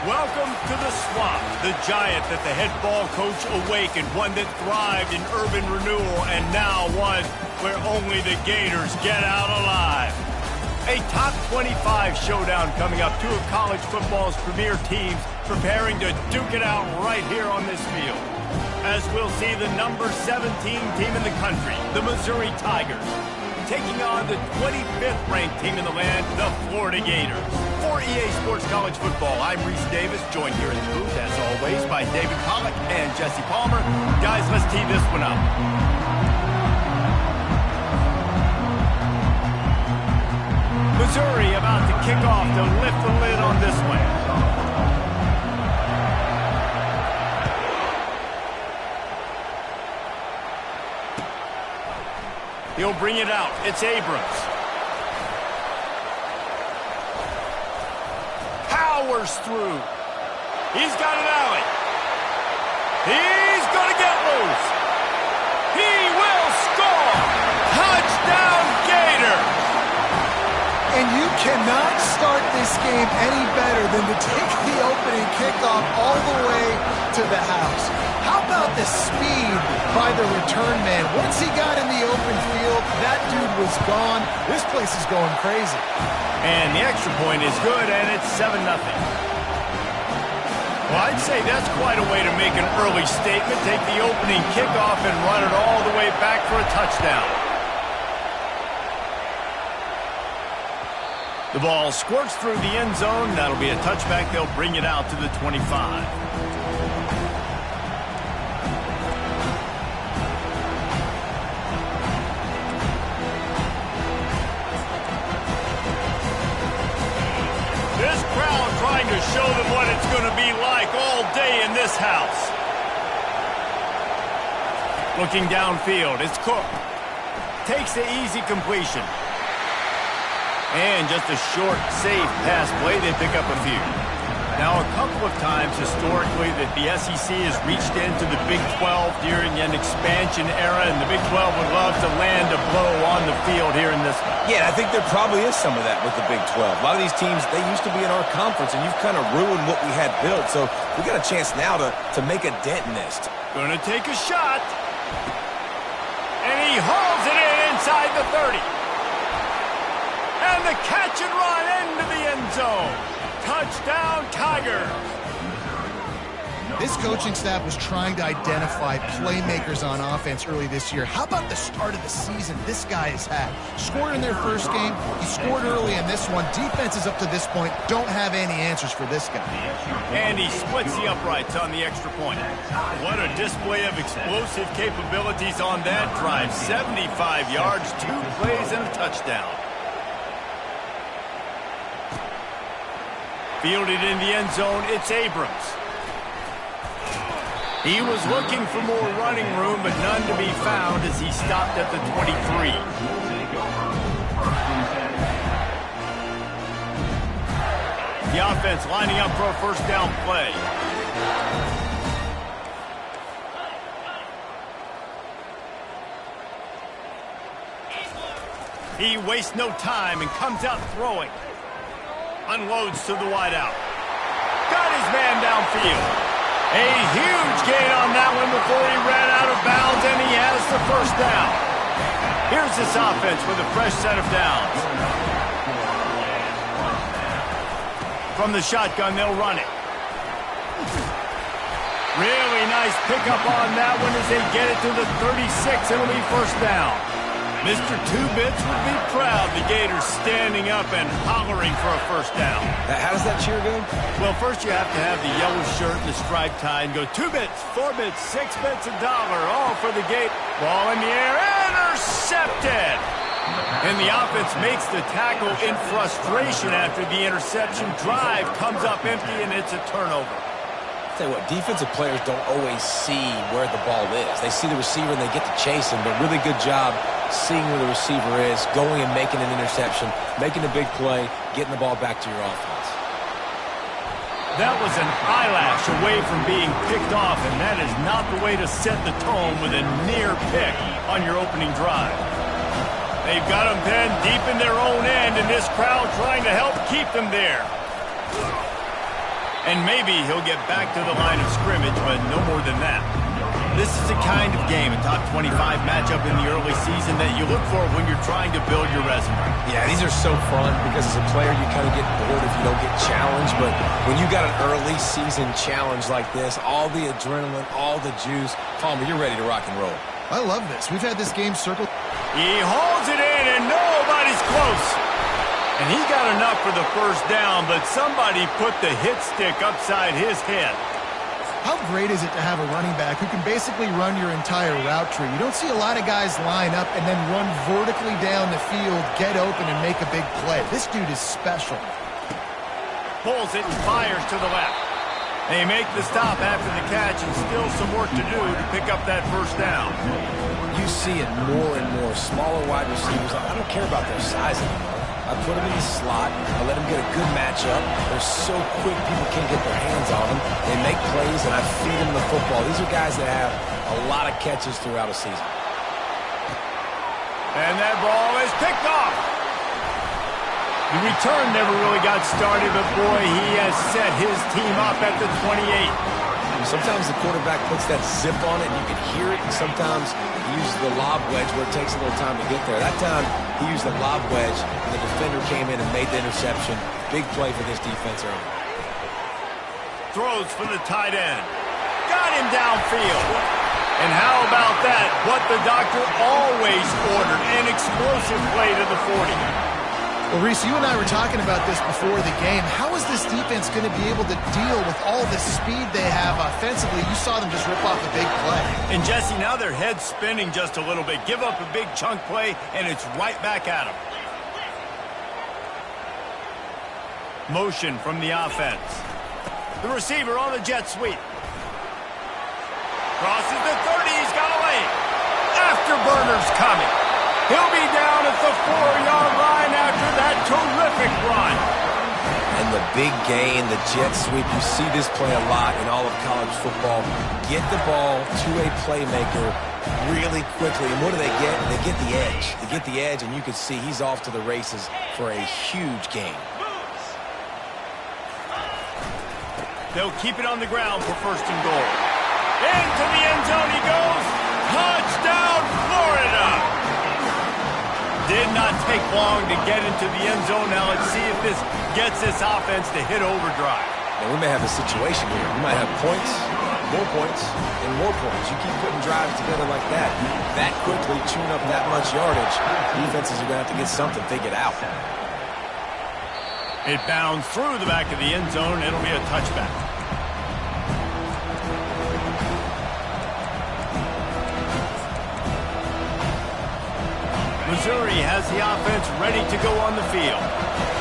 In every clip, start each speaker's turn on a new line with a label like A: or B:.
A: Welcome to the Swamp, the giant that the head ball coach awakened, one that thrived in urban renewal, and now one where only the Gators get out alive. A top 25 showdown coming up. Two of college football's premier teams preparing to duke it out right here on this field. As we'll see the number 17 team in the country, the Missouri Tigers, taking on the 25th ranked team in the land, the Florida Gators. For EA Sports College Football, I'm Reese Davis, joined here in the booth, as always, by David Pollack and Jesse Palmer. Guys, let's tee this one up. Missouri about to kick off to lift the lid on this one. He'll bring it out. It's Abrams. Powers through. He's got an alley. He's going to get loose. He will score. Touchdown, Gator.
B: And you cannot start this game any better than to take the opening kickoff all the way to the house. How about the speed by the return man? Once he got in the open field, that dude was gone. This place is going crazy.
A: And the extra point is good, and it's 7-0. Well, I'd say that's quite a way to make an early statement. Take the opening kickoff and run it all the way back for a touchdown. The ball squirts through the end zone. That'll be a touchback. They'll bring it out to the 25. This crowd trying to show them what it's going to be like all day in this house. Looking downfield, it's Cook. Takes the easy completion. And just a short, safe pass play, they pick up a few. Now, a couple of times historically that the SEC has reached into the Big 12 during an expansion era, and the Big 12 would love to land a blow on the field here in this one.
C: Yeah, I think there probably is some of that with the Big 12. A lot of these teams, they used to be in our conference, and you've kind of ruined what we had built. So we got a chance now to make a dent in this.
A: Gonna take a shot. And he hauls it in inside the 30. And the catch and run into the end zone. Touchdown, Tigers.
B: This coaching staff was trying to identify playmakers on offense early this year. How about the start of the season this guy has had? Scored in their first game. He scored early in this one. Defenses up to this point don't have any answers for this guy.
A: And he splits the uprights on the extra point. What a display of explosive capabilities on that drive. 75 yards, 2 plays, and a touchdown. Fielded in the end zone, it's Abrams. He was looking for more running room, but none to be found as he stopped at the 23. The offense lining up for a first down play. He wastes no time and comes out throwing. Unloads to the wideout. Got his man downfield. A huge gain on that one before he ran out of bounds, and he has the first down. Here's this offense with a fresh set of downs. From the shotgun, they'll run it. Really nice pickup on that one as they get it to the 36. It'll be first down. Mr. Two-Bits would be proud. The Gators standing up and hollering for a first down.
C: How does that cheer go?
A: Well, first you have to have the yellow shirt and the striped tie and go 2 bits, 4 bits, 6 bits, $1, all for the Gate. Ball in the air, intercepted. And the offense makes the tackle in frustration after the interception. Drive comes up empty, and it's a turnover.
C: Tell you what, defensive players don't always see where the ball is. They see the receiver and they get to chase him, but really good job seeing where the receiver is, going and making an interception, making a big play, getting the ball back to your offense.
A: That was an eyelash away from being picked off, and that is not the way to set the tone with a near pick on your opening drive. They've got them pinned deep in their own end, and this crowd trying to help keep them there. And maybe he'll get back to the line of scrimmage, but no more than that. This is the kind of game, a top 25 matchup in the early season, that you look for when you're trying to build your resume.
C: Yeah, these are so fun because as a player, you kind of get bored if you don't get challenged. But when you got an early season challenge like this, all the adrenaline, all the juice, Palmer, you're ready to rock and roll.
B: I love this. We've had this game circled.
A: He holds it in, and nobody's close. And he got enough for the first down, but somebody put the hit stick upside his head.
B: How great is it to have a running back who can basically run your entire route tree? You don't see a lot of guys line up and then run vertically down the field, get open, and make a big play. This dude is special.
A: Pulls it and fires to the left. They make the stop after the catch, and still some work to do to pick up that first down.
C: You see it more and more. Smaller wide receivers, I don't care about their size anymore. I put them in the slot. I let them get a good matchup. They're so quick, people can't get their hands on them. They make plays, and I feed them the football. These are guys that have a lot of catches throughout a season.
A: And that ball is picked off. The return never really got started, but boy, he has set his team up at the 28.
C: Sometimes the quarterback puts that zip on it, and you can hear it, and sometimes he uses the lob wedge where it takes a little time to get there. That time, he used the lob wedge, and the defender came in and made the interception. Big play for this defense early.
A: Throws for the tight end. Got him downfield. And how about that? What the doctor always ordered, an explosive play to the 40.
B: Well, Reese, you and I were talking about this before the game. How is this defense going to be able to deal with all the speed they have offensively? You saw them just rip off a big play.
A: And, Jesse, now their head's spinning just a little bit. Give up a big chunk play, and it's right back at them. Motion from the offense. The receiver on the jet sweep. Crosses the 30. He's got a lane. Afterburner's coming. He'll be down at the 4-yard line after that terrific run.
C: And the big gain, the jet sweep, you see this play a lot in all of college football. Get the ball to a playmaker really quickly. And what do they get? They get the edge. They get the edge, and you can see he's off to the races for a huge gain.
A: They'll keep it on the ground for first and goal. Into the end zone he goes. Touchdown, Florida! Did not take long to get into the end zone. Now let's see if this gets this offense to hit overdrive.
C: And we may have a situation here. We might have points, and more points. You keep putting drives together like that quickly, chewing up that much yardage, defenses are going to have to get something figured out.
A: It bounds through the back of the end zone. It'll be a touchback. Missouri has the offense ready to go on the field.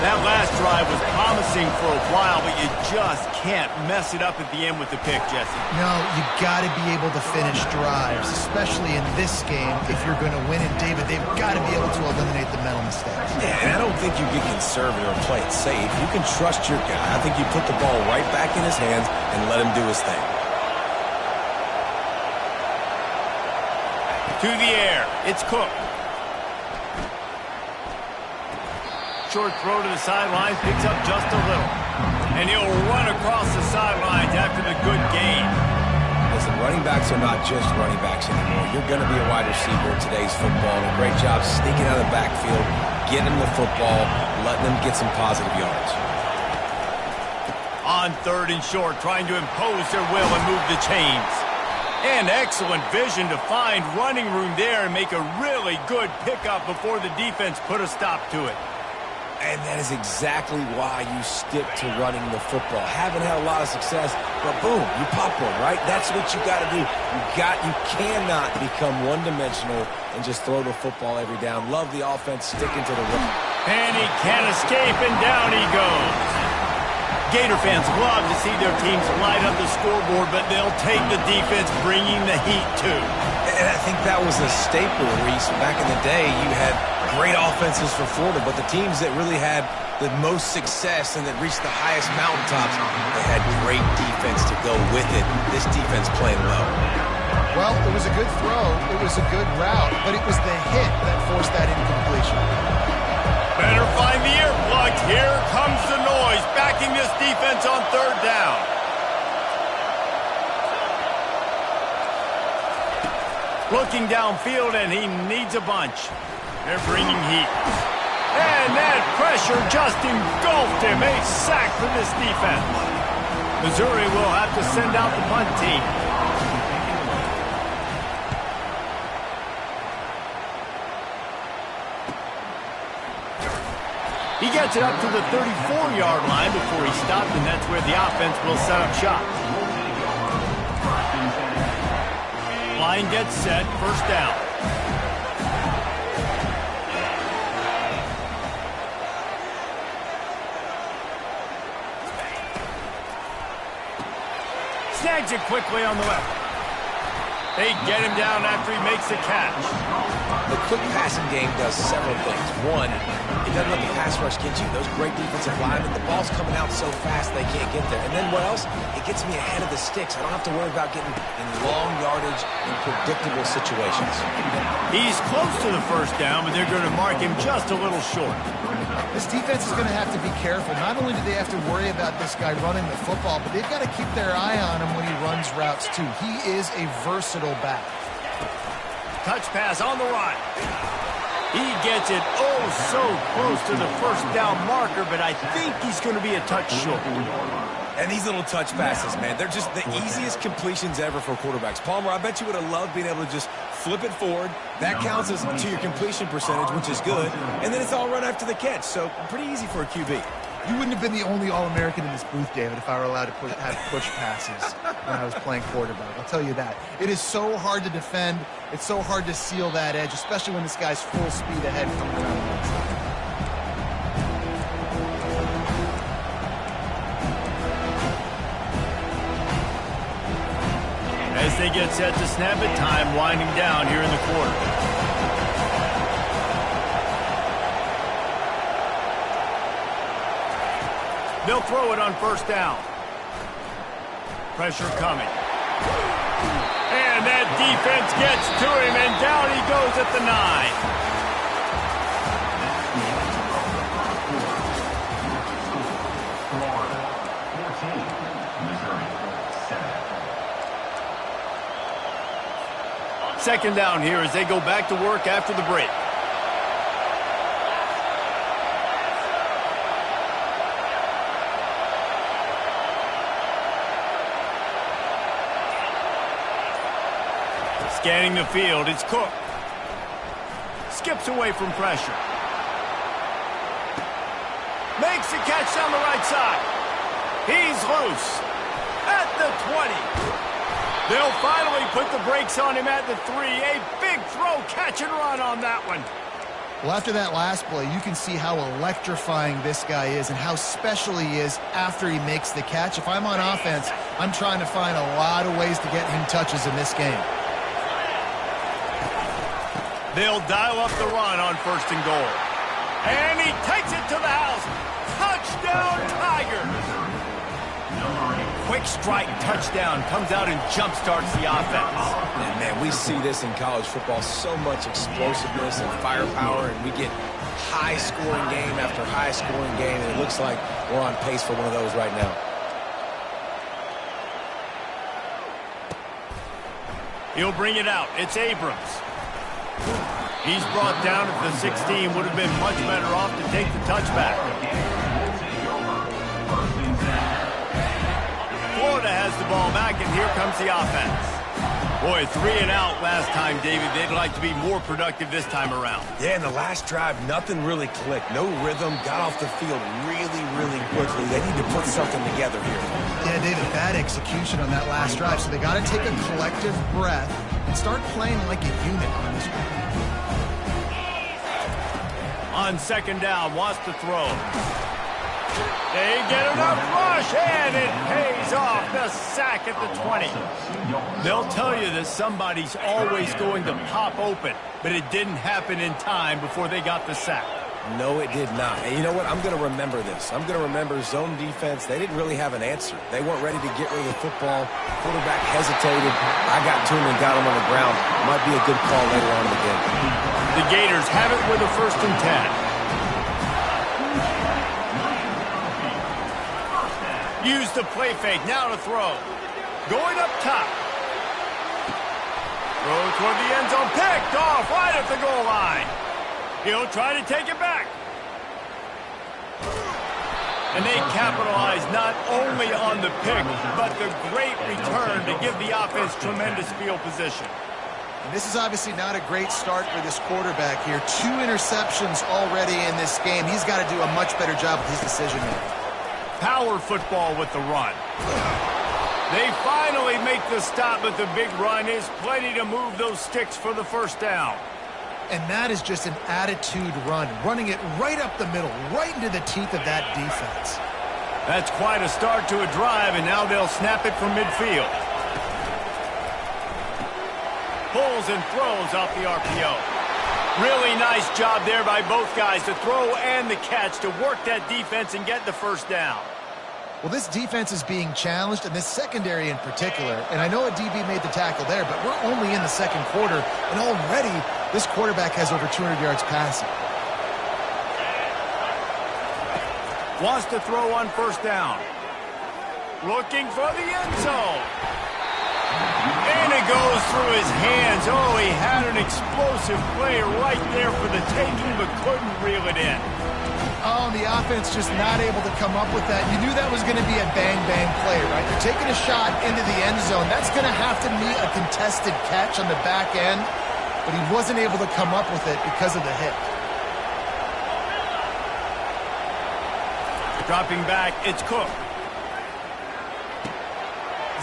A: That last drive was promising for a while, but you just can't mess it up at the end with the pick, Jesse.
B: No, you got to be able to finish drives, especially in this game. If you're going to win it, David, they've got to be able to eliminate the mental mistakes.
C: Yeah, and I don't think you get conservative or play it safe. You can trust your guy. I think you put the ball right back in his hands and let him do his thing.
A: To the air, it's Cook. Short throw to the sideline, picks up just a little. And he'll run across the sidelines after the good gain.
C: Listen, running backs are not just running backs anymore. You're going to be a wide receiver in today's football. And a great job sneaking out of the backfield, getting them the football, letting them get some positive yards.
A: On third and short, trying to impose their will and move the chains. And excellent vision to find running room there and make a really good pickup before the defense put a stop to it.
C: And that is exactly why you stick to running the football. Haven't had a lot of success, but boom, you pop one, right? That's what you got to do. You cannot become one-dimensional and just throw the football every down. Love the offense sticking to the run.
A: And he can't escape, and down he goes. Gator fans love to see their teams light up the scoreboard, but they'll take the defense bringing the heat too.
C: And I think that was a staple, Reese. Back in the day, you had great offenses for Florida, but the teams that really had the most success and that reached the highest mountaintops, they had great defense to go with it. This defense playing well.
B: Well, it was a good throw. It was a good route, but it was the hit that forced that incompletion.
A: Better find the earplugs. Here comes the noise. backing this defense on third down. Looking downfield, and he needs a bunch. They're bringing heat. And that pressure just engulfed him. A sack for this defense. Missouri will have to send out the punt team. He gets it up to the 34-yard line before he stopped, and that's where the offense will set up shop. Line gets set, first down. Snags it quickly on the left. They get him down after he makes the catch.
C: The quick passing game does several things. One, it doesn't let the pass rush get you. Those great defensive linemen, the ball's coming out so fast they can't get there. And then what else? It gets me ahead of the sticks. I don't have to worry about getting in long yardage in predictable situations.
A: He's close to the first down, but they're going to mark him just a little short.
B: This defense is going to have to be careful. Not only do they have to worry about this guy running the football, but they've got to keep their eye on him when he runs routes too. He is a versatile back.
A: Touch pass on the run. He gets it oh so close to the first down marker, but I think he's going to be a touch short.
C: And these little touch passes, man, they're just the easiest completions ever for quarterbacks. Palmer, I bet you would have loved being able to just flip it forward. That counts as to your completion percentage, which is good. And then it's all run after the catch, so pretty easy for a QB.
B: You wouldn't have been the only All-American in this booth, David, if I were allowed to have push passes when I was playing quarterback. I'll tell you that. It is so hard to defend. It's so hard to seal that edge, especially when this guy's full speed ahead coming around the outside.
A: As they get set to snap it, time winding down here in the quarter. They'll throw it on first down. Pressure coming. And that defense gets to him, and down he goes at the 9. Second down here as they go back to work after the break. Scanning the field, it's Cook. Skips away from pressure. Makes the catch down the right side. He's loose at the 20. They'll finally put the brakes on him at the 3. A big throw, catch and run on that one.
B: Well, after that last play, you can see how electrifying this guy is and how special he is after he makes the catch. If I'm on offense, I'm trying to find a lot of ways to get him touches in this game.
A: They'll dial up the run on first and goal. And he takes it to the house. Touchdown, Tigers! Quick strike touchdown comes out and jumpstarts the offense.
C: And man, we see this in college football, so much explosiveness and firepower, and we get high-scoring game after high-scoring game, and it looks like we're on pace for one of those right now.
A: He'll bring it out. It's Abrams. He's brought down at the 16. Would have been much better off to take the touchback. Florida has the ball back, and here comes the offense. Boy, 3 and out last time, David. They'd like to be more productive this time around.
C: Yeah, in the last drive, nothing really clicked. No rhythm, got off the field really, really quickly. They need to put something together here.
B: Yeah, David, bad execution on that last drive, so they got to take a collective breath and start playing like a unit on this one.
A: On second down, wants to throw. They get enough rush, and it pays off. The sack at the 20. They'll tell you that somebody's always going to pop open, but it didn't happen in time before they got the sack.
C: No, it did not. And you know what? I'm going to remember this. I'm going to remember zone defense. They didn't really have an answer. They weren't ready to get rid of the football. Quarterback hesitated. I got to him and got him on the ground. Might be a good call later on in the game.
A: The Gators have it with a 1st and 10. Use the play fake. Now to throw. Going up top. Throw toward the end zone. Picked off right at the goal line. He'll try to take it back. And they capitalize not only on the pick, but the great return to give the offense tremendous field position.
B: And this is obviously not a great start for this quarterback here. 2 interceptions already in this game. He's got to do a much better job with his decision-making.
A: Power football with the run. They finally make the stop, but the big run is plenty to move those sticks for the first down.
B: And that is just an attitude run, running it right up the middle, right into the teeth of that defense.
A: That's quite a start to a drive, and now they'll snap it from midfield. Pulls and throws off the RPO. Really nice job there by both guys to throw and the catch to work that defense and get the first down.
B: Well, this defense is being challenged, and this secondary in particular. And I know a DB made the tackle there, but we're only in the second quarter, and already this quarterback has over 200 yards passing.
A: Wants to throw on first down. Looking for the end zone. And it goes through his hands. Oh, he had an explosive play right there for the taking, but couldn't reel it in.
B: Oh, and the offense just not able to come up with that. You knew that was going to be a bang-bang play, right? You're taking a shot into the end zone. That's going to have to meet a contested catch on the back end, but he wasn't able to come up with it because of the hit.
A: Dropping back, it's Cook.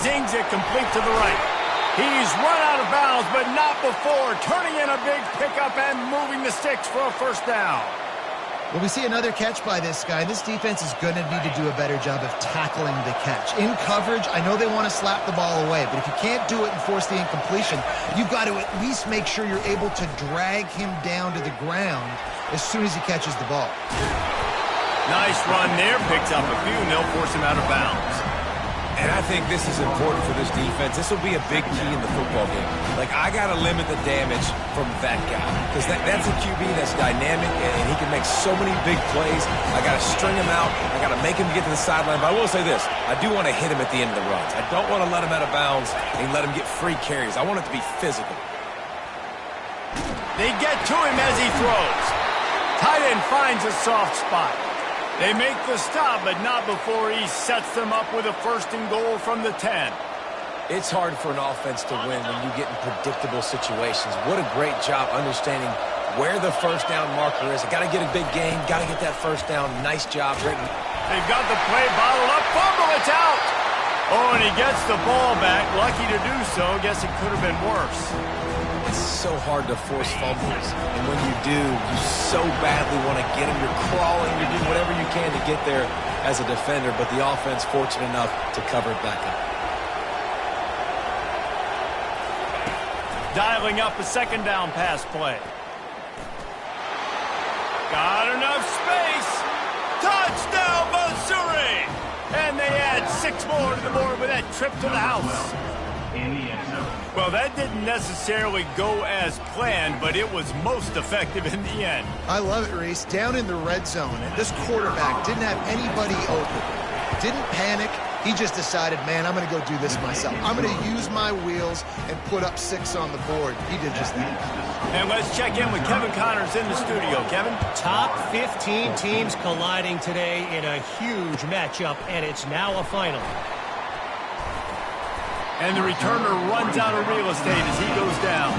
A: Zings it complete to the right. He's run out of bounds, but not before turning in a big pickup and moving the sticks for a first down.
B: Well, we see another catch by this guy. This defense is going to need to do a better job of tackling the catch. In coverage, I know they want to slap the ball away, but if you can't do it and force the incompletion, you've got to at least make sure you're able to drag him down to the ground as soon as he catches the ball.
A: Nice run there. Picks up a few, and they'll force him out of bounds.
C: And I think this is important for this defense. This will be a big key in the football game. Like, I got to limit the damage from that guy. Because that's a QB that's dynamic, and he can make so many big plays. I got to string him out. I got to make him get to the sideline. But I will say this. I do want to hit him at the end of the runs. I don't want to let him out of bounds and let him get free carries. I want it to be physical.
A: They get to him as he throws. Tight end finds a soft spot. They make the stop, but not before he sets them up with a first and goal from the 10.
C: It's hard for an offense to win when you get in predictable situations. What a great job understanding where the first down marker is. Got to get a big gain, got to get that first down. Nice job, Britton.
A: They've got the play bottled up. Fumble, it's out. Oh, and he gets the ball back. Lucky to do so. Guess it could have been worse.
C: It's so hard to force fumbles, and when you do, you so badly want to get them. You're crawling, you're doing whatever you can to get there as a defender, but the offense fortunate enough to cover it back up.
A: Dialing up a second down pass play. Got enough space. Touchdown, Missouri! And they add 6 more to the board with that trip to the house. Well, that didn't necessarily go as planned, but it was most effective in the end.
B: I love it, Reese. Down in the red zone, and this quarterback didn't have anybody open. Didn't panic. He just decided, man, I'm going to go do this myself. I'm going to use my wheels and put up 6 on the board. He did just that.
A: And let's check in with Kevin Connors in the studio. Kevin?
D: Top 15 teams colliding today in a huge matchup, and it's now a final.
A: And the returner runs out of real estate as he goes down.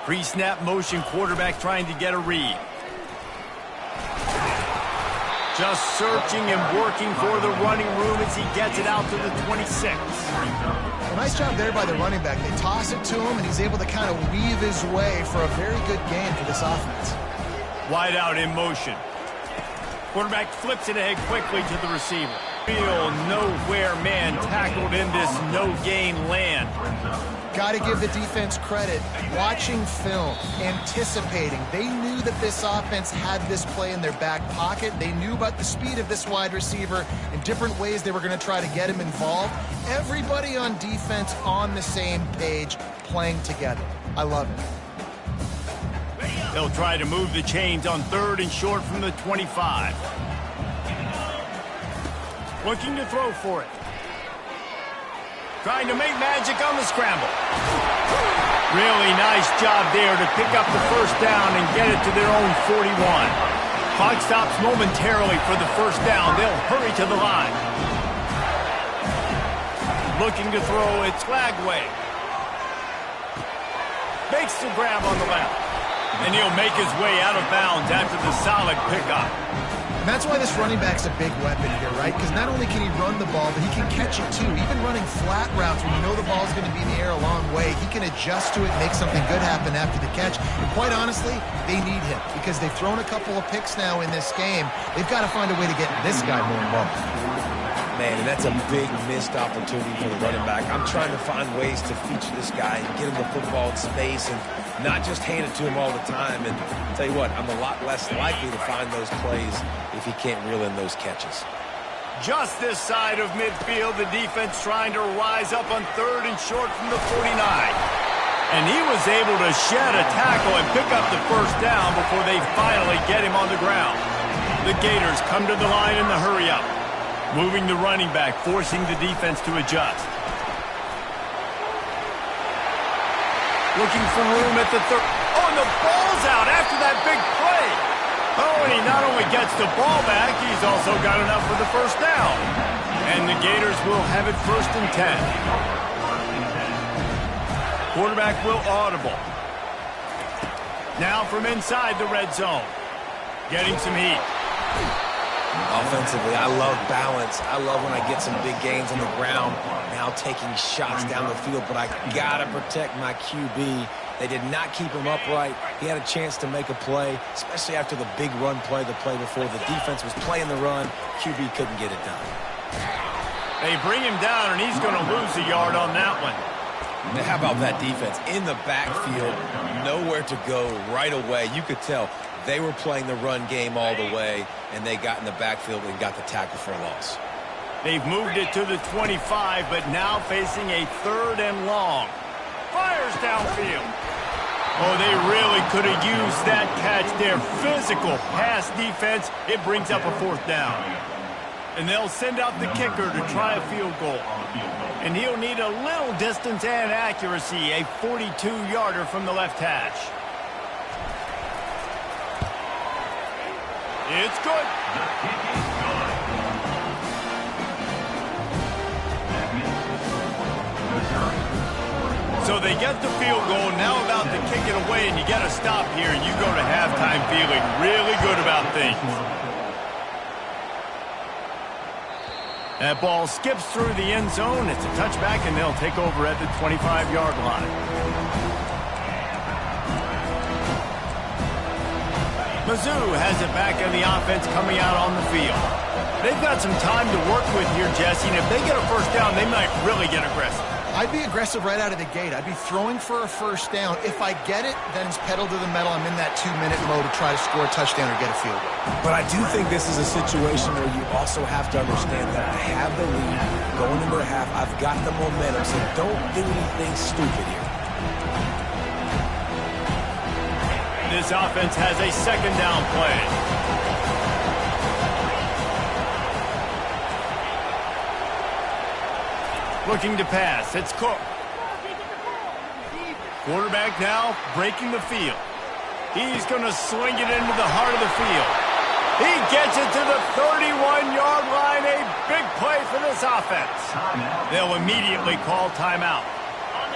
A: Pre-snap motion, quarterback trying to get a read. Just searching and working for the running room as he gets it out to the 26.
B: Well, nice job there by the running back. They toss it to him, and he's able to kind of weave his way for a very good gain for this offense.
A: Wide out in motion. Quarterback flips it ahead quickly to the receiver. Real nowhere man tackled in this no-gain land.
B: Got to give the defense credit. Watching film, anticipating. They knew that this offense had this play in their back pocket. They knew about the speed of this wide receiver and different ways they were going to try to get him involved. Everybody on defense on the same page, playing together. I love it.
A: They'll try to move the chains on 3rd and short from the 25. Looking to throw for it. Trying to make magic on the scramble. Really nice job there to pick up the first down and get it to their own 41. Clock stops momentarily for the first down. They'll hurry to the line. Looking to throw, it's Lagway. Makes the grab on the left. And he'll make his way out of bounds after the solid pickup.
B: And that's why this running back's a big weapon here, right? Because not only can he run the ball, but he can catch it too. Even running flat routes when you know the ball's going to be in the air a long way, he can adjust to it, make something good happen after the catch. And quite honestly, they need him because they've thrown a couple of picks now in this game. They've got to find a way to get this guy more involved.
C: Man, and that's a big missed opportunity for the running back. I'm trying to find ways to feature this guy and get him the football in space and not just hand it to him all the time. And I'll tell you what, I'm a lot less likely to find those plays if he can't reel in those catches.
A: Just this side of midfield, the defense trying to rise up on 3rd and short from the 49. And he was able to shed a tackle and pick up the first down before they finally get him on the ground. The Gators come to the line in the hurry up. Moving the running back, forcing the defense to adjust. Looking for room at the 3rd. Oh, and the ball's out after that big play. Oh, and he not only gets the ball back, he's also got enough for the first down. And the Gators will have it 1st and 10. Quarterback will audible. Now from inside the red zone. Getting some heat.
C: Offensively, I love balance. I love when I get some big gains on the ground, now taking shots down the field, but I got to protect my QB. They did not keep him upright. He had a chance to make a play, especially after the big run play the play before. The defense was playing the run. QB couldn't get it done.
A: They bring him down, and he's going to lose a yard on that one.
C: Now, how about that defense? In the backfield, nowhere to go right away. You could tell they were playing the run game all the way, and they got in the backfield and got the tackle for a loss.
A: They've moved it to the 25, but now facing a 3rd and long. Fires downfield. Oh, they really could have used that catch there. Physical pass defense. It brings up a 4th down. And they'll send out the kicker to try a field goal. And he'll need a little distance and accuracy, a 42-yarder from the left hash. It's good. So they get the field goal, now about to kick it away, and you get a stop here, and you go to halftime feeling really good about things. That ball skips through the end zone. It's a touchback, and they'll take over at the 25-yard line. Mizzou has it back in the offense coming out on the field. They've got some time to work with here, Jesse, and if they get a first down, they might really get aggressive.
B: I'd be aggressive right out of the gate. I'd be throwing for a first down. If I get it, then it's pedal to the metal. I'm in that 2-minute mode to try to score a touchdown or get a field goal.
C: But I do think this is a situation where you also have to understand that I have the lead going into the half. I've got the momentum, so don't do anything stupid here.
A: This offense has a 2nd down play. Looking to pass. It's Cook. Quarterback now breaking the field. He's going to swing it into the heart of the field. He gets it to the 31-yard line. A big play for this offense. They'll immediately call timeout.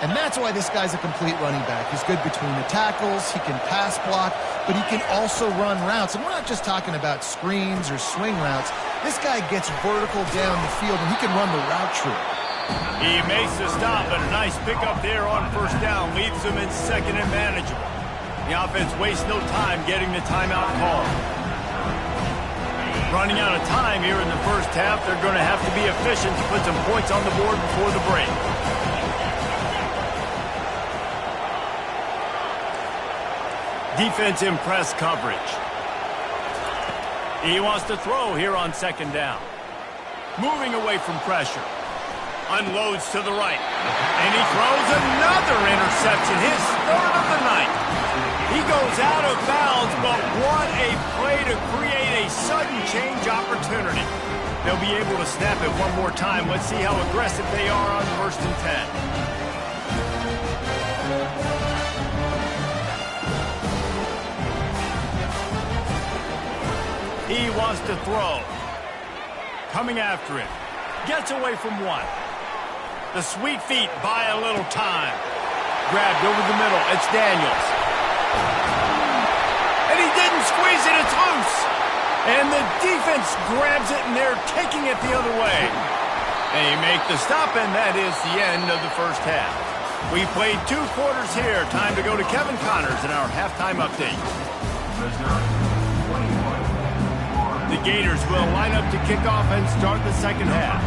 B: And that's why this guy's a complete running back. He's good between the tackles, he can pass block, but he can also run routes. And we're not just talking about screens or swing routes. This guy gets vertical down the field, and he can run the route tree.
A: He makes the stop, but a nice pickup there on first down. Leaves them in 2nd and manageable. The offense wastes no time getting the timeout call. Running out of time here in the first half. They're going to have to be efficient to put some points on the board before the break. Defense in press coverage. He wants to throw here on second down. Moving away from pressure. Unloads to the right. And he throws another interception, his third of the night. He goes out of bounds, but what a play to create a sudden change opportunity. They'll be able to snap it one more time. Let's see how aggressive they are on 1st and 10. He wants to throw. Coming after it. Gets away from one. The sweet feet buy a little time. Grabbed over the middle. It's Daniels. And he didn't squeeze it. It's loose. And the defense grabs it, and they're taking it the other way. They make the stop, and that is the end of the first half. We played 2 quarters here. Time to go to Kevin Connors in our halftime update. The Gators will line up to kick off and start the second half.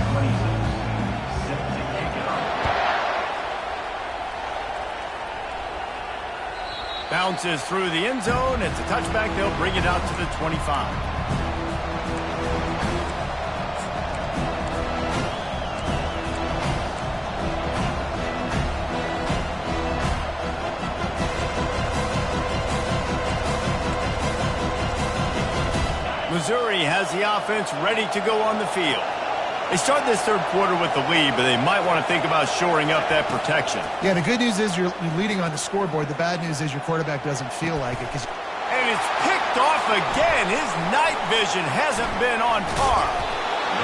A: Bounces through the end zone. It's a touchback. They'll bring it out to the 25. Missouri has the offense ready to go on the field. They start this third quarter with the lead, but they might want to think about shoring up that protection.
B: Yeah, the good news is you're leading on the scoreboard. The bad news is your quarterback doesn't feel like it.
A: And it's picked off again. His night vision hasn't been on par.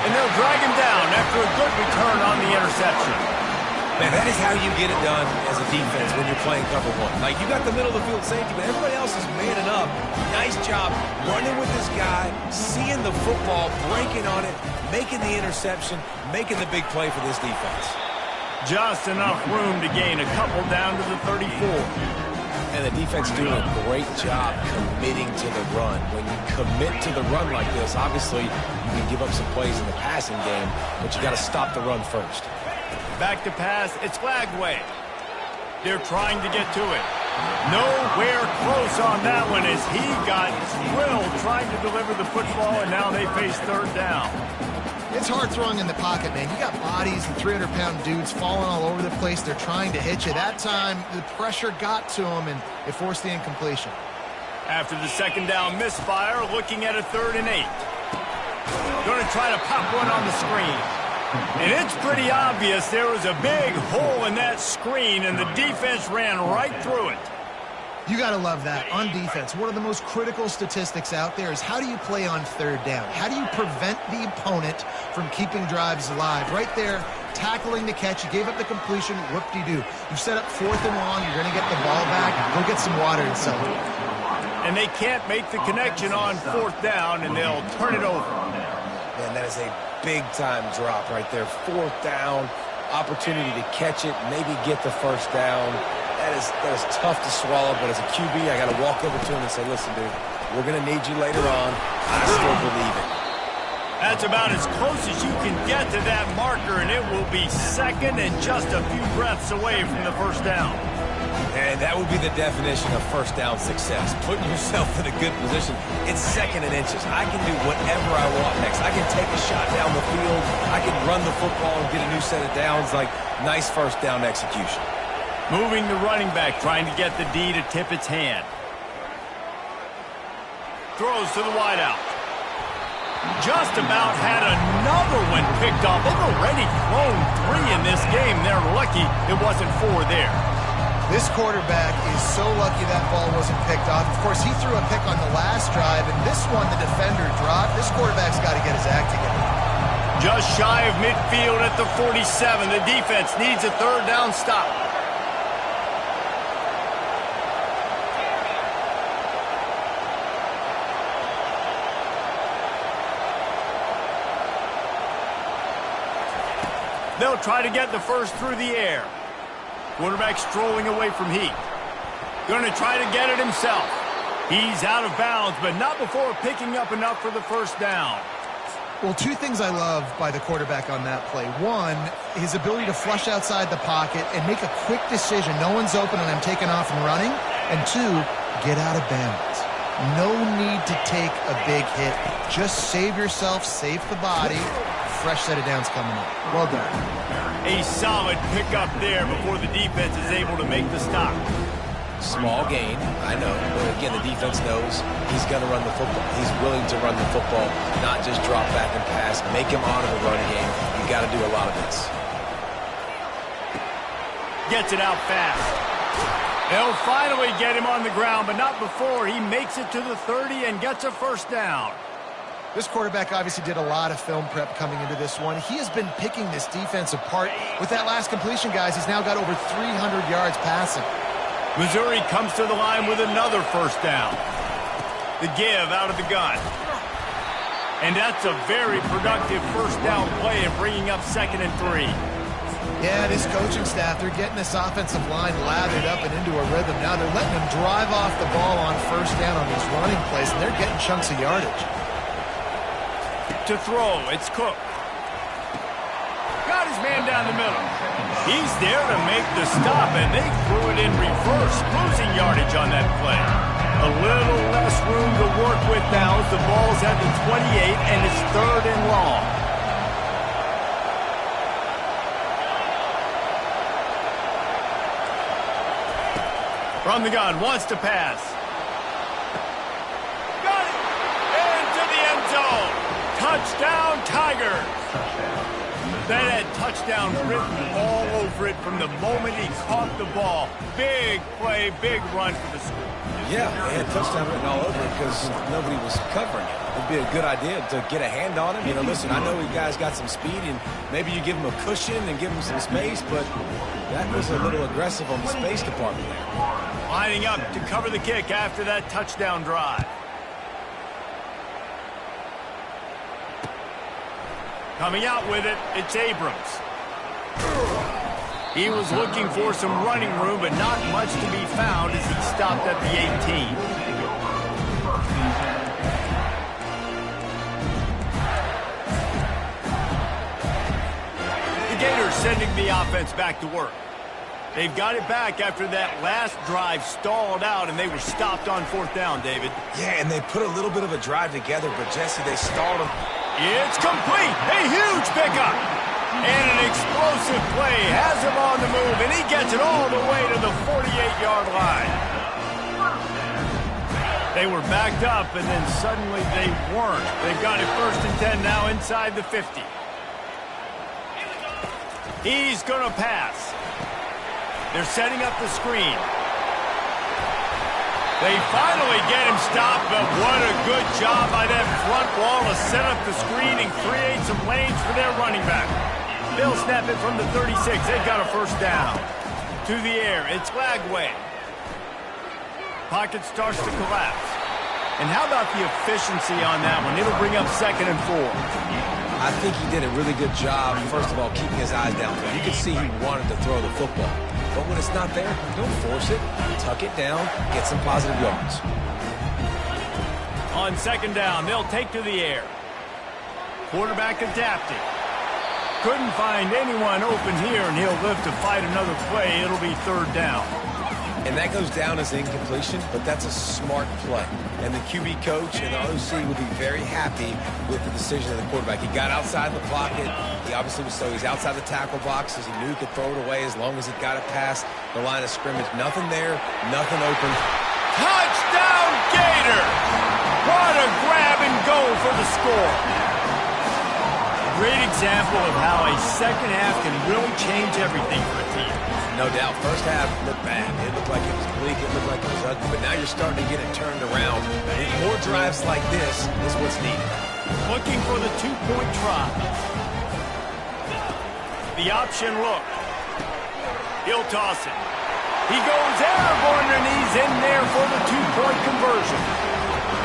A: And they'll drag him down after a good return on the interception.
C: Man, that is how you get it done as a defense when you're playing cover one. Like, you got the middle of the field safety, but everybody else is manning up. Nice job running with this guy, seeing the football, breaking on it, making the interception, making the big play for this defense.
A: Just enough room to gain a couple down to the 34.
C: And the defense doing a great job committing to the run. When you commit to the run like this, obviously you can give up some plays in the passing game, but you got to stop the run first.
A: Back to pass, it's Lagway. They're trying to get to it. Nowhere close on that one as he got drilled trying to deliver the football, and now they face third down.
B: It's hard throwing in the pocket, man. You got bodies and 300-pound dudes falling all over the place. They're trying to hit you. That time, the pressure got to him, and it forced the incompletion.
A: After the second down misfire, looking at a 3rd and 8. Going to try to pop one on the screen. And it's pretty obvious there was a big hole in that screen, and the defense ran right through it.
B: You got to love that. On defense, one of the most critical statistics out there is how do you play on 3rd down? How do you prevent the opponent from keeping drives alive? Right there, tackling the catch. You gave up the completion. Whoop-de-doo. You set up 4th and long. You're going to get the ball back. Go get some water and celebrate.
A: And they can't make the connection on 4th down, and they'll turn it over.
C: Man, that is a big-time drop right there. 4th down, opportunity to catch it, maybe get the 1st down. That is tough to swallow, but as a QB, I got to walk over to him and say, listen, dude, we're going to need you later on. I still believe it.
A: That's about as close as you can get to that marker, and it will be second and just a few breaths away from the 1st down.
C: And that would be the definition of 1st down success, putting yourself in a good position. It's 2nd and inches. I can do whatever I want next. I can take a shot down the field. I can run the football and get a new set of downs. Like, nice 1st down execution.
A: Moving the running back, trying to get the D to tip its hand. Throws to the wideout. Just about had another one picked off. They've already thrown 3 in this game. They're lucky it wasn't 4 there.
B: This quarterback is so lucky that ball wasn't picked off. Of course, he threw a pick on the last drive, and this one the defender dropped. This quarterback's got to get his act together.
A: Just shy of midfield at the 47. The defense needs a 3rd down stop. They'll try to get the 1st through the air. Quarterback strolling away from heat. Going to try to get it himself. He's out of bounds, but not before picking up enough for the 1st down.
B: Well, 2 things I love by the quarterback on that play. 1, his ability to flush outside the pocket and make a quick decision. No one's open and I'm taking off and running. And 2, get out of bounds. No need to take a big hit. Just save yourself, save the body. Fresh set of downs coming up. Well done.
A: A solid pickup there before the defense is able to make the stop.
C: Small gain, I know. But again, the defense knows he's going to run the football. He's willing to run the football, not just drop back and pass. Make him honor the running game. You got to do a lot of this.
A: Gets it out fast. They'll finally get him on the ground, but not before he makes it to the 30 and gets a first down.
B: This quarterback obviously did a lot of film prep coming into this one. He has been picking this defense apart. With that last completion, guys, he's now got over 300 yards passing.
A: Missouri comes to the line with another first down. The give out of the gun. And that's a very productive first down play in bringing up 2nd and 3.
B: Yeah, this coaching staff, they're getting this offensive line lathered up and into a rhythm. Now they're letting them drive off the ball on first down on these running plays, and they're getting chunks of yardage.
A: To throw, it's Cook. Got his man down the middle. He's there to make the stop, and they threw it in reverse, losing yardage on that play. A little less room to work with now as the ball's at the 28, and it's 3rd and long. From the gun, wants to pass. Got it! Into the end zone. Touchdown, Tigers! That had touchdown written all over it from the moment he caught the ball. Big play, big run for the school.
C: Yeah, they had touchdown written all over it because nobody was covering it. It'd be a good idea to get a hand on him. You know, listen, I know you guys got some speed, and maybe you give him a cushion and give him some space, but that was a little aggressive on the space department there.
A: Lining up to cover the kick after that touchdown drive. Coming out with it, it's Abrams. He was looking for some running room, but not much to be found as he stopped at the 18. The Gators sending the offense back to work. They've got it back after that last drive stalled out, and they were stopped on 4th down, David.
C: Yeah, and they put a little bit of a drive together, but Jesse, they stalled him.
A: It's complete. A huge pickup. And an explosive play has him on the move, and he gets it all the way to the 48-yard line. They were backed up, and then suddenly they weren't. They've got it 1st and 10 now inside the 50. He's going to pass. They're setting up the screen. They finally get him stopped, but what a good job by that front wall to set up the screen and create some lanes for their running back. They'll snap it from the 36. They've got a first down. To the air, it's Lagway. Pocket starts to collapse. And how about the efficiency on that one? It'll bring up 2nd and 4.
C: I think he did a really good job, first of all, keeping his eyes downfield. You could see he wanted to throw the football. But when it's not there, don't force it. Tuck it down, get some positive yards.
A: On 2nd down, they'll take to the air. Quarterback adapted. Couldn't find anyone open here, and he'll live to fight another play. It'll be 3rd down.
C: And that goes down as incompletion, but that's a smart play. And the QB coach and the OC will be very happy with the decision of the quarterback. He got outside the pocket. He obviously was he's outside the tackle box as he knew he could throw it away as long as he got it past the line of scrimmage. Nothing there, nothing open.
A: Touchdown, Gator! What a grab and go for the score. Great example of how a second half can really change everything for a team.
C: No doubt. First half looked bad. It looked like it was bleak. It looked like it was ugly. But now you're starting to get it turned around. And more drives like this is what's needed.
A: Looking for the 2-point try. The option look. He'll toss it. He goes airborne, and he's in there for the 2-point conversion.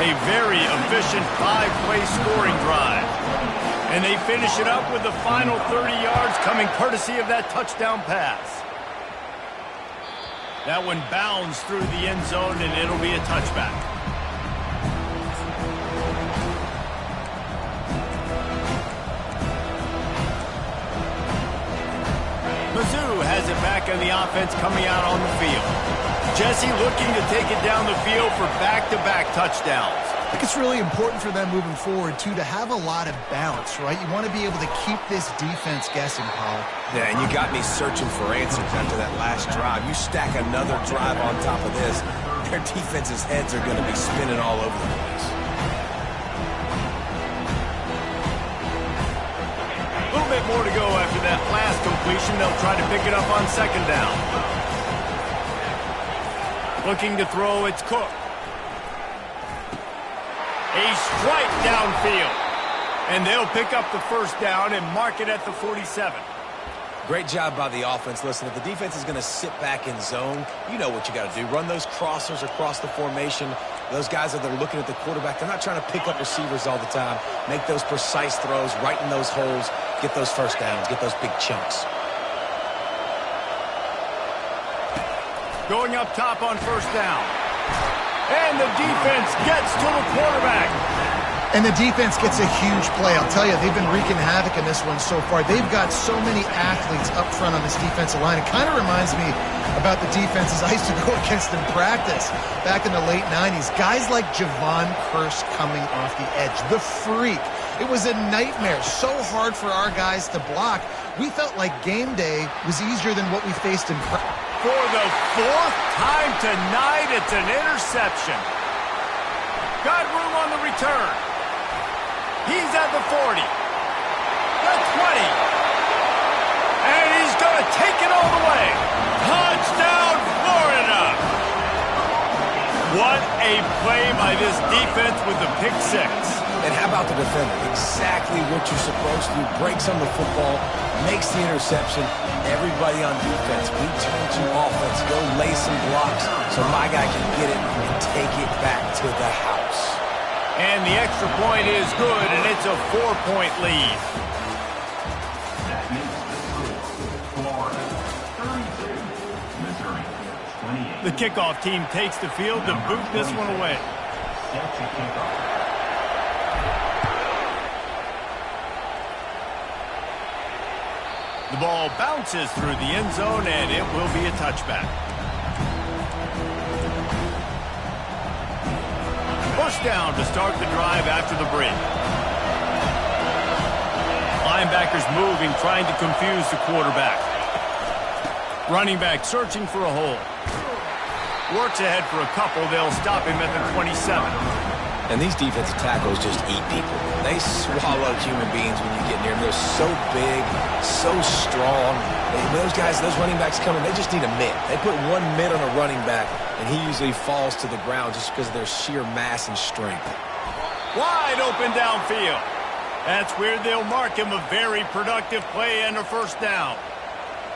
A: A very efficient 5-play scoring drive. And they finish it up with the final 30 yards coming courtesy of that touchdown pass. That one bounds through the end zone, and it'll be a touchback. Mizzou has it back in the offense coming out on the field. Jesse looking to take it down the field for back-to-back touchdowns.
B: I think it's really important for them moving forward, too, to have a lot of balance, right? You want to be able to keep this defense guessing, Paul.
C: Yeah, and you got me searching for answers after that last drive. You stack another drive on top of this, their defense's heads are going to be spinning all over the place.
A: A little bit more to go after that last completion. They'll try to pick it up on second down. Looking to throw, it's Cook. A strike downfield. And they'll pick up the first down and mark it at the 47.
C: Great job by the offense. Listen, if the defense is going to sit back in zone, you know what you got to do. Run those crossers across the formation. Those guys that are looking at the quarterback, they're not trying to pick up receivers all the time. Make those precise throws, right in those holes, get those first downs, get those big chunks.
A: Going up top on first down. And the defense gets to the quarterback.
B: And the defense gets a huge play. I'll tell you, they've been wreaking havoc in this one so far. They've got so many athletes up front on this defensive line. It kind of reminds me about the defenses I used to go against in practice back in the late 90s. Guys like Javon Curse coming off the edge. The freak. It was a nightmare. So hard for our guys to block. We felt like game day was easier than what we faced in practice.
A: For the fourth time tonight, it's an interception. Got room on the return. He's at the 40. The 20. And he's going to take it all the way. Touchdown, Florida. What a play by this defense with the pick six.
C: And how about the defender? Exactly what you're supposed to do. Breaks on the football, makes the interception. Everybody on defense, we turn to offense. Go lay some blocks so my guy can get it and take it back to the house.
A: And the extra point is good, and it's a 4-point lead. The kickoff team takes the field to boot this one away. The ball bounces through the end zone, and it will be a touchback. First down to start the drive after the break. Linebackers moving, trying to confuse the quarterback. Running back searching for a hole. Works ahead for a couple. They'll stop him at the 27.
C: And these defensive tackles just eat people. They swallow human beings when you get near them. They're so big, so strong. Those guys, those running backs coming, they just need a mid. They put one mid on a running back, and he usually falls to the ground just because of their sheer mass and strength.
A: Wide open downfield. That's where they'll mark him a very productive play and a first down.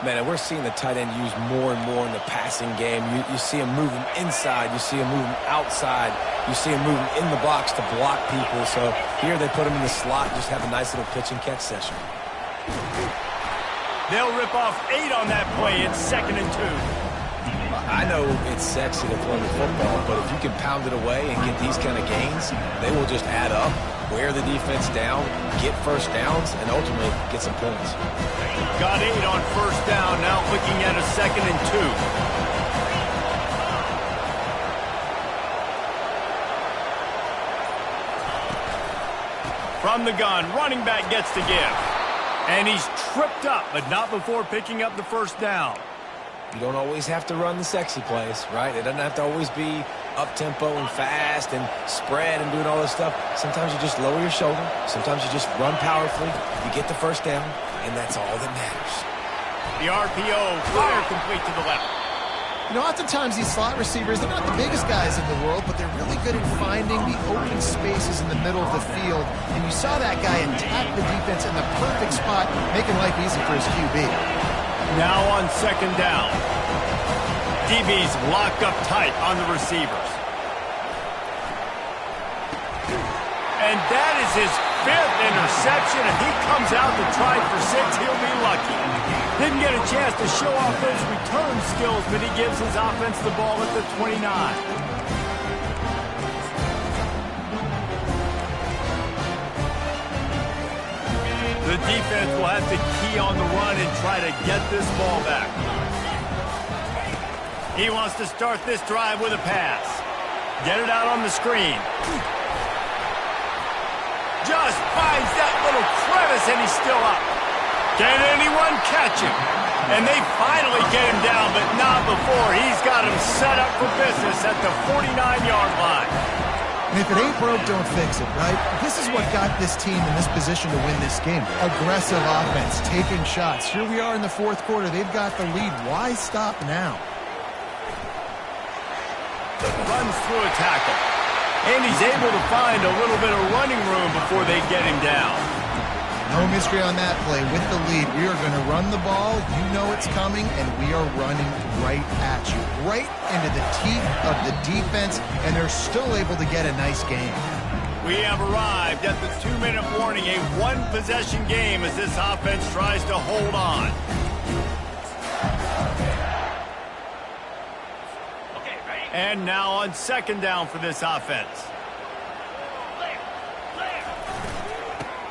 C: Man, and we're seeing the tight end used more and more in the passing game. You see him moving inside. You see him moving outside. You see him moving in the box to block people. So here they put him in the slot, just have a nice little pitch and catch session.
A: They'll rip off 8 on that play. It's 2nd and 2.
C: I know it's sexy to throw the football, but if you can pound it away and get these kind of gains, they will just add up, wear the defense down, get first downs, and ultimately get some points.
A: Got 8 on first down, now looking at a 2nd and 2. From the gun, running back gets to give. And he's tripped up, but not before picking up the first down.
C: You don't always have to run the sexy plays, right? It doesn't have to always be up-tempo and fast and spread and doing all this stuff. Sometimes you just lower your shoulder. Sometimes you just run powerfully. You get the first down, and that's all that matters.
A: The RPO, fire complete to the left.
B: You know, oftentimes these slot receivers, they're not the biggest guys in the world, but they're really good at finding the open spaces in the middle of the field. And you saw that guy attack the defense in the perfect spot, making life easy for his QB.
A: Now on second down. DB's locked up tight on the receivers. And that is his 5th interception, and he comes out to try for 6. He'll be lucky. Didn't get a chance to show off those return skills, but he gives his offense the ball at the 29. The defense will have to key on the run and try to get this ball back. He wants to start this drive with a pass. Get it out on the screen. Just finds that little crevice, and he's still up. Can anyone catch him? And they finally get him down, but not before. He's got him set up for business at the 49-yard line.
B: And if it ain't broke, don't fix it, right? This is what got this team in this position to win this game. Aggressive offense, taking shots. Here we are in the fourth quarter. They've got the lead. Why stop now?
A: Runs through a tackle. And he's able to find a little bit of running room before they get him down.
B: No mystery on that play. With the lead, we are going to run the ball. You know it's coming, and we are running right at you. Right into the teeth of the defense, and they're still able to get a nice game.
A: We have arrived at the 2-minute warning, a one-possession game as this offense tries to hold on. And now on second down for this offense.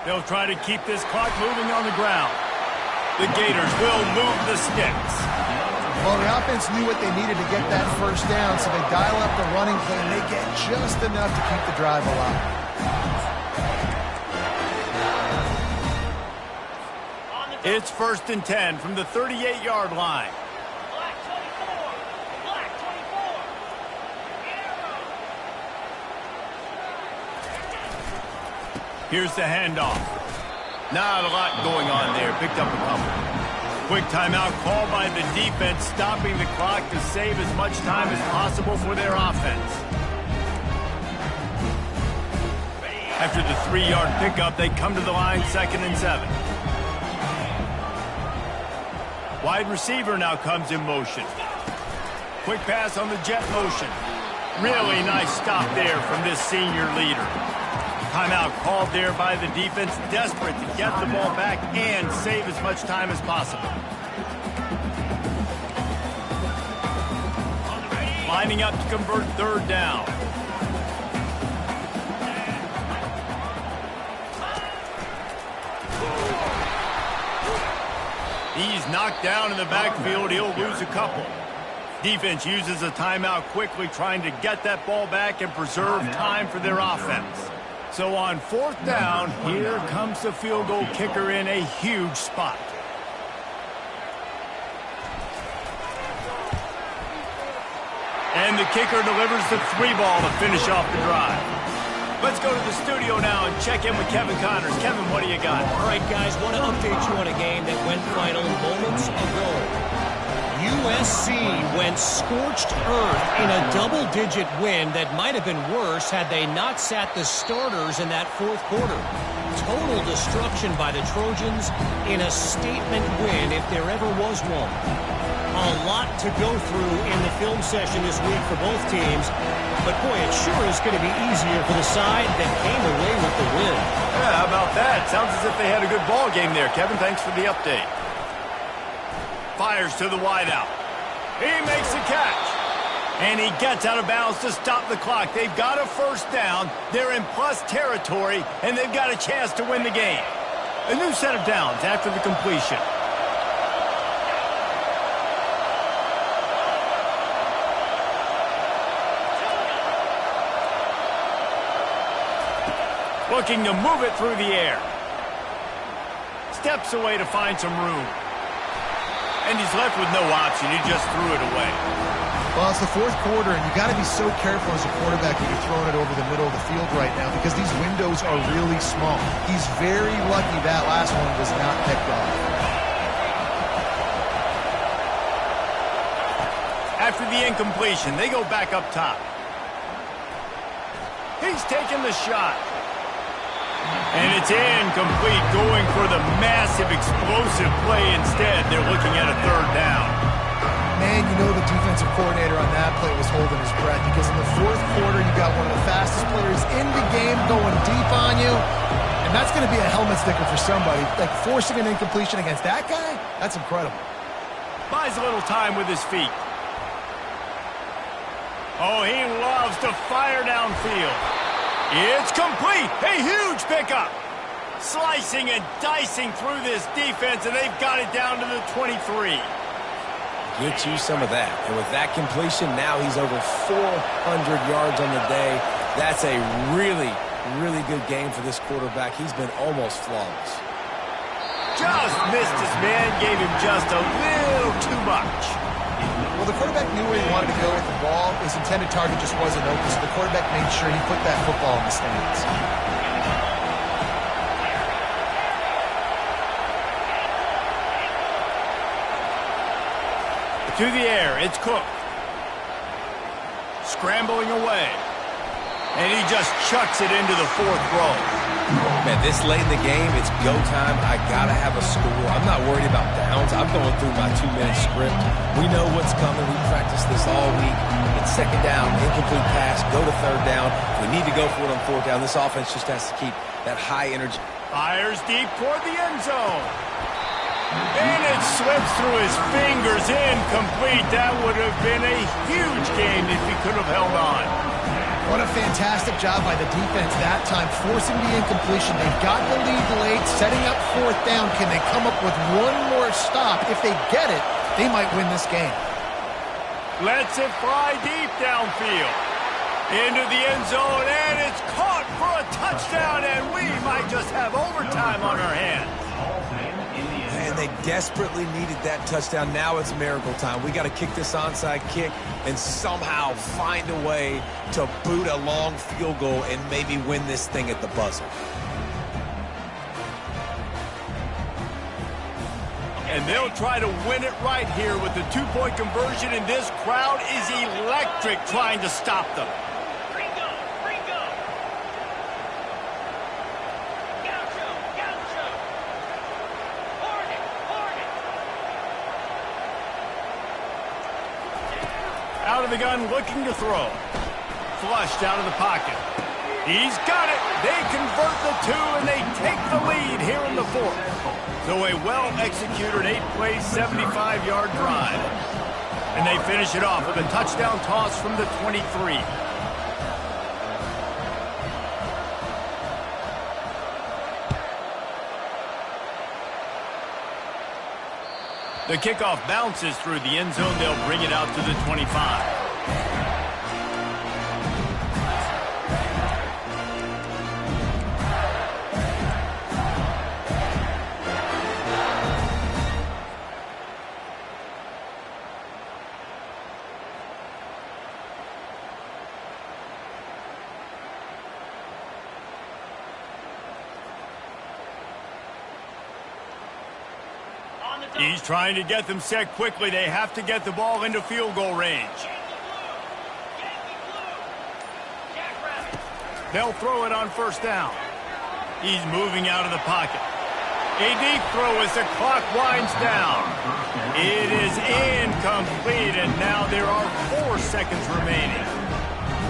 A: They'll try to keep this clock moving on the ground. The Gators will move the sticks.
B: Well, the offense knew what they needed to get that first down, so they dial up the running play, and they get just enough to keep the drive alive.
A: It's 1st and 10 from the 38-yard line. Here's the handoff. Not a lot going on there. Picked up a couple. Quick timeout called by the defense, stopping the clock to save as much time as possible for their offense. After the 3-yard pickup, they come to the line 2nd and 7. Wide receiver now comes in motion. Quick pass on the jet motion. Really nice stop there from this senior leader. Timeout called there by the defense, desperate to get the ball back and save as much time as possible. Lining up to convert 3rd down. He's knocked down in the backfield. He'll lose a couple. Defense uses a timeout quickly, trying to get that ball back and preserve time for their offense. So on 4th down, here comes the field goal kicker in a huge spot. And the kicker delivers the 3 ball to finish off the drive. Let's go to the studio now and check in with Kevin Connors. Kevin, what do you got?
D: All right, guys, want to update you on a game that went final moments ago. USC went scorched earth in a double-digit win that might have been worse had they not sat the starters in that 4th quarter. Total destruction by the Trojans in a statement win if there ever was one. A lot to go through in the film session this week for both teams, but boy, it sure is going to be easier for the side that came away with the win.
A: Yeah, how about that? Sounds as if they had a good ball game there. Kevin, thanks for the update. Fires to the wideout. He makes a catch. And he gets out of bounds to stop the clock. They've got a 1st down. They're in plus territory, and they've got a chance to win the game. A new set of downs after the completion. Looking to move it through the air. Steps away to find some room. And he's left with no option. He just threw it away.
B: Well, it's the 4th quarter, and you got to be so careful as a quarterback when you're throwing it over the middle of the field right now because these windows are really small. He's very lucky that last one was not picked off.
A: After the incompletion, they go back up top. He's taking the shot. And it's incomplete, going for the massive explosive play instead. They're looking at a 3rd down.
B: Man, you know the defensive coordinator on that play was holding his breath because in the 4th quarter, you got one of the fastest players in the game going deep on you. And that's going to be a helmet sticker for somebody. Like forcing an incompletion against that guy, that's incredible.
A: Buys a little time with his feet. Oh, he loves to fire downfield. It's complete. A huge pickup. Slicing and dicing through this defense, and they've got it down to the 23.
C: Get you some of that. And with that completion, now he's over 400 yards on the day. That's a really, really good game for this quarterback. He's been almost flawless.
A: Just missed his man, gave him just a little too much.
B: Well, the quarterback knew where he wanted to go with the ball. His intended target just wasn't open, so the quarterback made sure he put that football in the stands.
A: To the air, it's Cook. Scrambling away. And he just chucks it into the fourth row.
C: Man, this late in the game, it's go time. I got to have a score. I'm not worried about downs. I'm going through my 2-minute script. We know what's coming. We practiced this all week. It's second down, incomplete pass, go to third down. If we need to go for it on fourth down, this offense just has to keep that high energy.
A: Fires deep toward the end zone. And it slips through his fingers, incomplete. That would have been a huge game if he could have held on.
B: What a fantastic job by the defense that time, forcing the incompletion. They've got the lead late, setting up fourth down. Can they come up with one more stop? If they get it, they might win this game.
A: Lets it fly deep downfield. Into the end zone, and it's caught for a touchdown, and we might just have overtime on our hands.
C: And they desperately needed that touchdown. Now it's miracle time. We got to kick this onside kick and somehow find a way to boot a long field goal and maybe win this thing at the buzzer.
A: And they'll try to win it right here with the 2-point conversion, and this crowd is electric trying to stop them. Out of the gun, looking to throw. Flushed out of the pocket. He's got it. They convert the 2, and they take the lead here in the fourth. So a well-executed 8-play, 75-yard drive. And they finish it off with a touchdown toss from the 23. The kickoff bounces through the end zone. They'll bring it out to the 25. He's trying to get them set quickly. They have to get the ball into field goal range. They'll throw it on first down. He's moving out of the pocket. A deep throw as the clock winds down. It is incomplete, and now there are 4 seconds remaining.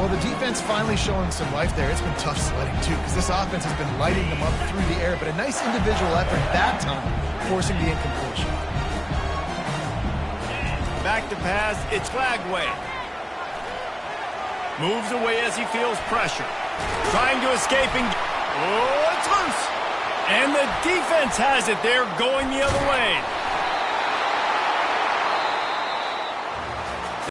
B: Well, the defense finally showing some life there. It's been tough sledding, too, because this offense has been lighting them up through the air, but a nice individual effort that time, forcing the incompletion.
A: Back to pass, it's Flagway. Moves away as he feels pressure. Trying to escape and... Oh, it's loose! And the defense has it. They're going the other way.